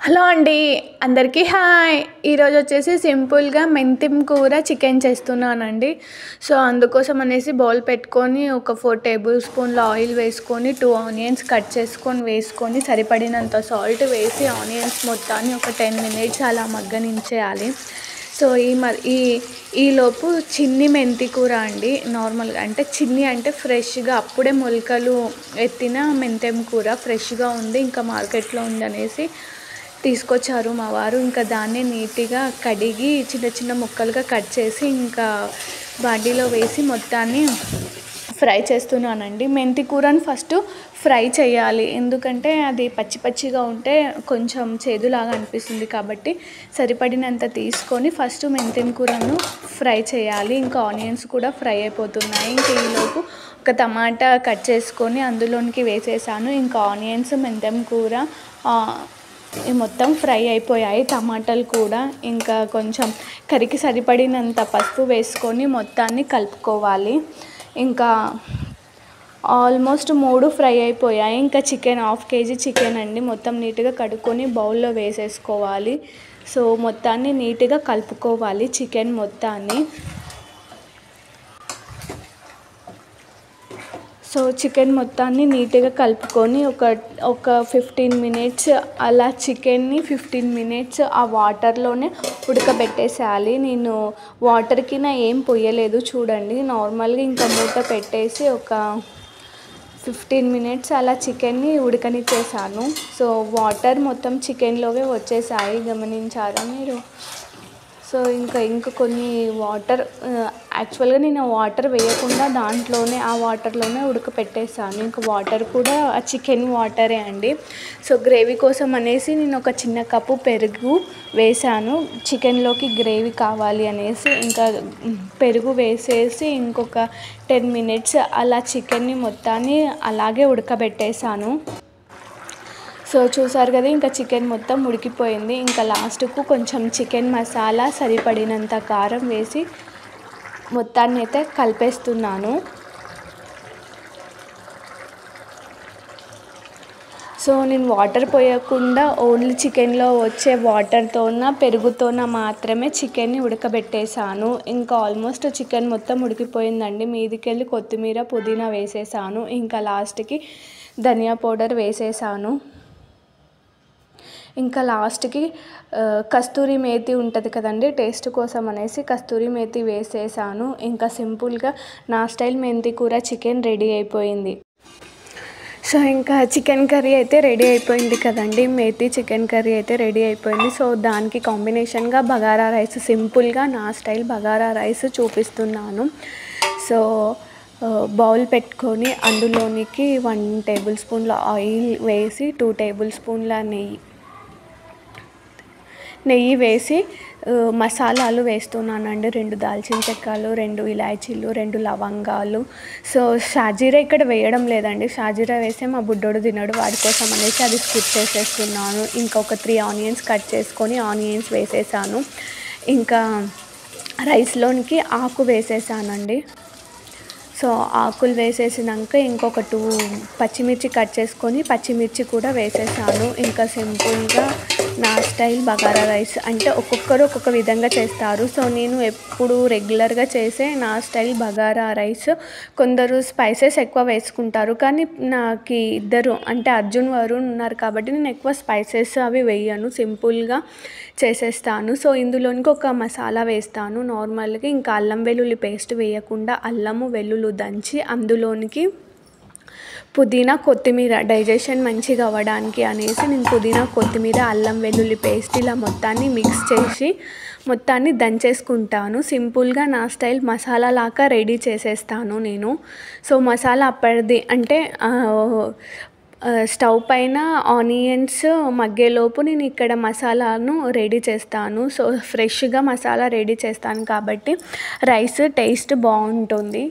Hello అండి, అందరికీ hi. ఈరోజు వచ్చేసి సింపుల్గా మెంతిం కూర చికెన్ చేస్తున్నానండి. సో అందుకోసం అనేసి బౌల్ పెట్టుకొని ఒక 4 టేబుల్ స్పూన్ల ఆయిల్ వేసుకొని 2 ఆనియన్స్ కట్ చేసుకొని వేసుకొని సరిపడినంత సాల్ట్ వేసి ఆనియన్స్ మొత్తాన్ని ఒక 10 మినిట్స్ అలా మగ్గనించేయాలి. సో ఈలోపు చిన్ని మెంతి కూర అండి. నార్మల్గా అంటే చిన్ని అంటే ఫ్రెష్గా అప్పుడే మొలకలు ఎత్తిన మెంతెం కూర ఫ్రెష్గా ఉంది, ఇంకా మార్కెట్లో ఉందనేసి తీసుకొచ్చారు మా వారు. ఇంకా దాన్ని నీట్గా కడిగి చిన్న చిన్న ముక్కలుగా కట్ చేసి ఇంకా బాండీలో వేసి మొత్తాన్ని ఫ్రై చేస్తున్నానండి. మెంతి కూరని ఫస్ట్ ఫ్రై చేయాలి, ఎందుకంటే అది పచ్చి పచ్చిగా ఉంటే కొంచెం చేదులాగా అనిపిస్తుంది. కాబట్టి సరిపడినంత తీసుకొని ఫస్ట్ మెంతిం కూరను ఫ్రై చేయాలి. ఇంకా ఆనియన్స్ కూడా ఫ్రై అయిపోతున్నాయి. ఇంకా ఈలోపు ఒక టమాటా కట్ చేసుకొని అందులోనికి వేసేసాను. ఇంకా ఆనియన్స్ మెంతిం కూర మొత్తం ఫ్రై అయిపోయాయి, టమాటాలు కూడా. ఇంకా కొంచెం కర్రీకి సరిపడినంత పసుపు వేసుకొని మొత్తాన్ని కలుపుకోవాలి. ఇంకా ఆల్మోస్ట్ 3 ఫ్రై అయిపోయాయి. ఇంకా చికెన్ 1/2 kg చికెన్ అండి, మొత్తం నీట్గా కడుక్కొని బౌల్లో వేసేసుకోవాలి. సో మొత్తాన్ని నీట్గా కలుపుకోవాలి చికెన్ మొత్తాన్ని. సో చికెన్ మొత్తాన్ని నీట్గా కలుపుకొని ఒక 15 మినిట్స్ అలా చికెన్ని 15 మినిట్స్ ఆ వాటర్లోనే ఉడకబెట్టేసేయాలి. నేను వాటర్కి ఏం పొయ్యలేదు చూడండి, నార్మల్గా ఇంకా మూత పెట్టేసి ఒక 15 మినిట్స్ అలా చికెన్ని ఉడకనిచ్చేసాను. సో వాటర్ మొత్తం చికెన్లోవే వచ్చేసాయి, గమనించారా మీరు? సో ఇంకా కొన్ని వాటర్, యాక్చువల్గా నేను వాటర్ వేయకుండా ఆ వాటర్లోనే ఉడకపెట్టేసాను. ఇంకా వాటర్ కూడా ఆ చికెన్ వాటరే అండి. సో గ్రేవీ కోసం అనేసి నేను ఒక చిన్న కప్పు పెరుగు వేసాను, చికెన్లోకి గ్రేవీ కావాలి అనేసి. ఇంకా పెరుగు వేసేసి ఇంకొక 10 మినిట్స్ అలా చికెన్ని మొత్తాన్ని అలాగే ఉడకబెట్టేసాను. సో చూసారు కదా, ఇంకా చికెన్ మొత్తం ఉడికిపోయింది. ఇంకా లాస్ట్కు కొంచెం చికెన్ మసాలా సరిపడినంత కారం వేసి మొత్తాన్ని అయితే కలిపేస్తున్నాను. సో నేను వాటర్ పోయకుండా ఓన్లీ చికెన్లో వచ్చే వాటర్తోన పెరుగుతోన మాత్రమే చికెన్ని ఉడకబెట్టేసాను. ఇంకా ఆల్మోస్ట్ చికెన్ మొత్తం ఉడికిపోయిందండి. మీదికెళ్ళి కొత్తిమీర పుదీనా వేసేసాను. ఇంకా లాస్ట్కి ధనియా పౌడర్ వేసేసాను. ఇంకా లాస్ట్కి కస్తూరి మేతి ఉంటుంది కదండి, టేస్ట్ కోసం అనేసి కస్తూరి మేతి వేసేసాను. ఇంకా సింపుల్గా నా స్టైల్ మెంతి కూర చికెన్ రెడీ అయిపోయింది. సో ఇంకా చికెన్ కర్రీ అయితే రెడీ అయిపోయింది కదండి, మేతి చికెన్ కర్రీ అయితే రెడీ అయిపోయింది. సో దానికి కాంబినేషన్గా బగారా రైస్, సింపుల్గా నా స్టైల్ బగారా రైస్ చూపిస్తున్నాను. సో బౌల్ పెట్టుకొని అందులోనికి 1 టేబుల్ స్పూన్ల ఆయిల్ వేసి 2 టేబుల్ స్పూన్ల నెయ్యి వేసి మసాలాలు వేస్తున్నానండి. 2 దాల్చిన చెక్కలు, 2 ఇలాచీలు, 2 లవంగాలు. సో షాజీరా ఇక్కడ వేయడం లేదండి, షాజీరా వేస్తే మా బుడ్డోడు తినడు, వాడి కోసం అనేసి అది స్కిప్ చేసేస్తున్నాను. ఇంకా ఒక 3 ఆనియన్స్ కట్ చేసుకొని ఆనియన్స్ వేసేసాను. ఇంకా రైస్లోనికి ఆకు వేసేసానండి. సో ఆకులు వేసేసినాక ఇంకొక 2 పచ్చిమిర్చి కట్ చేసుకొని పచ్చిమిర్చి కూడా వేసేసాను. ఇంకా సింపుల్గా నా స్టైల్ బగారా రైస్ అంటే ఒక్కొక్కరు ఒక్కొక్క విధంగా చేస్తారు. సో నేను ఎప్పుడు రెగ్యులర్గా చేసే నా స్టైల్ బగారా రైస్. కొందరు స్పైసెస్ ఎక్కువ వేసుకుంటారు, కానీ నాకు ఇద్దరు అంటే అర్జున్, వరుణ్ ఉన్నారు కాబట్టి నేను ఎక్కువ స్పైసెస్ అవి వేయను, సింపుల్గా చేసేస్తాను. సో ఇందులోనికి ఒక మసాలా వేస్తాను నార్మల్గా. ఇంకా అల్లం వెల్లుల్లి పేస్ట్ వేయకుండా అల్లము వెల్లుల్లి దంచి అందులోనికి పుదీనా కొత్తిమీర, డైజెషన్ మంచిగా అవ్వడానికి అనేసి నేను పుదీనా కొత్తిమీర అల్లం వెల్లుల్లి పేస్ట్ ఇలా మొత్తాన్ని మిక్స్ చేసి మొత్తాన్ని దంచేసుకుంటాను. సింపుల్గా నా స్టైల్ మసాలా లాగా రెడీ చేసేస్తాను నేను. సో మసాలా అప్పటిది అంటే స్టవ్ పైన ఆనియన్స్ మగ్గేలోపు నేను ఇక్కడ మసాలాను రెడీ చేస్తాను. సో ఫ్రెష్గా మసాలా రెడీ చేస్తాను కాబట్టి రైస్ టేస్ట్ బాగుంటుంది.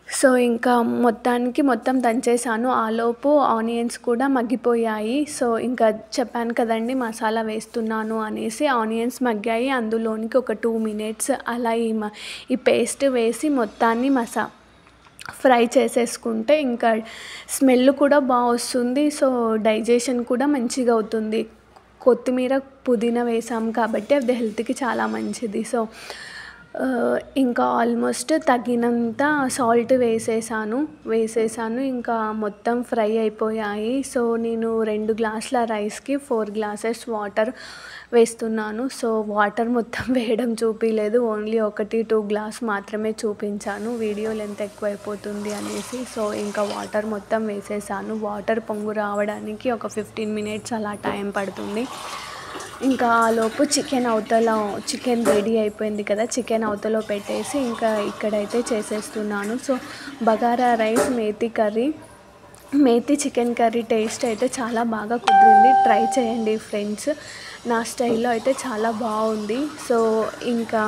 సో ఇంకా మొత్తం దంచేసాను. ఆలోపు ఆనియన్స్ కూడా మగ్గిపోయాయి. సో ఇంకా చెప్పాను కదండి మసాలా వేస్తున్నాను అనేసి. ఆనియన్స్ మగ్గాయి, అందులోనికి ఒక 2 మినిట్స్ అలా ఈ పేస్ట్ వేసి మొత్తాన్ని ఫ్రై చేసేసుకుంటే ఇంకా స్మెల్ కూడా బాగా వస్తుంది. సో డైజెషన్ కూడా మంచిగా అవుతుంది. కొత్తిమీర పుదీనా వేసాం కాబట్టి అది హెల్త్కి చాలా మంచిది. సో ఇంకా ఆల్మోస్ట్ తగినంత సాల్ట్ వేసేసాను. ఇంకా మొత్తం ఫ్రై అయిపోయాయి. సో నేను 2 గ్లాసుల రైస్కి 4 గ్లాసెస్ వాటర్ వేస్తున్నాను. సో వాటర్ మొత్తం వేయడం చూపించలేదు, ఓన్లీ 1-2 గ్లాస్ మాత్రమే చూపించాను, వీడియో లెంత్ ఎక్కువైపోతుంది అనేసి. సో ఇంకా వాటర్ మొత్తం వేసేసాను. వాటర్ పొంగు రావడానికి ఒక 15 మినిట్స్ అలా టైం పడుతుంది. ఇంకా ఆలోపు చికెన్ రెడీ అయిపోయింది కదా, చికెన్ అవతలో పెట్టేసి ఇంకా ఇక్కడైతే చేసేస్తున్నాను. So bagara rice, methi chicken curry taste అయితే చాలా బాగా కుదిరింది. ట్రై చేయండి ఫ్రెండ్స్, నా స్టైల్లో అయితే చాలా బాగుంది. సో ఇంకా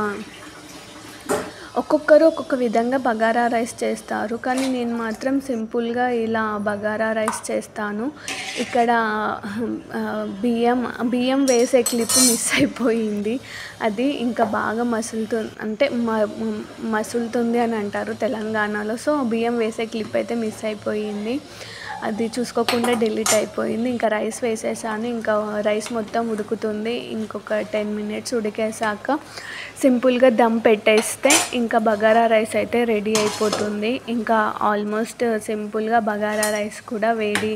ఒక్కొక్కరు ఒక్కొక్క విధంగా బగారా రైస్ చేస్తారు, కానీ నేను మాత్రం సింపుల్గా ఇలా బగారా రైస్ చేస్తాను. ఇక్కడ బియ్యం వేసే క్లిప్ మిస్ అయిపోయింది. అది ఇంకా బాగా మసులుతుంది అని అంటారు తెలంగాణలో. సో బియ్యం వేసే క్లిప్ అయితే మిస్ అయిపోయింది, అది చూసుకోకుండా డిలీట్ అయిపోయింది. ఇంకా రైస్ వేసేసాను. ఇంకా రైస్ మొత్తం ఉడుకుతుంది. ఇంకొక 10 మినిట్స్ ఉడికేసాక సింపుల్గా దమ్ పెట్టేస్తే ఇంకా బగారా రైస్ అయితే రెడీ అయిపోతుంది. ఇంకా ఆల్మోస్ట్ సింపుల్గా బగారా రైస్ కూడా వేడి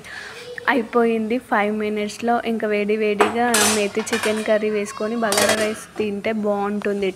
అయిపోయింది 5 మినిట్స్లో. ఇంకా వేడిగా మేతి చికెన్ కర్రీ వేసుకొని బగారా రైస్ తింటే బాగుంటుంది.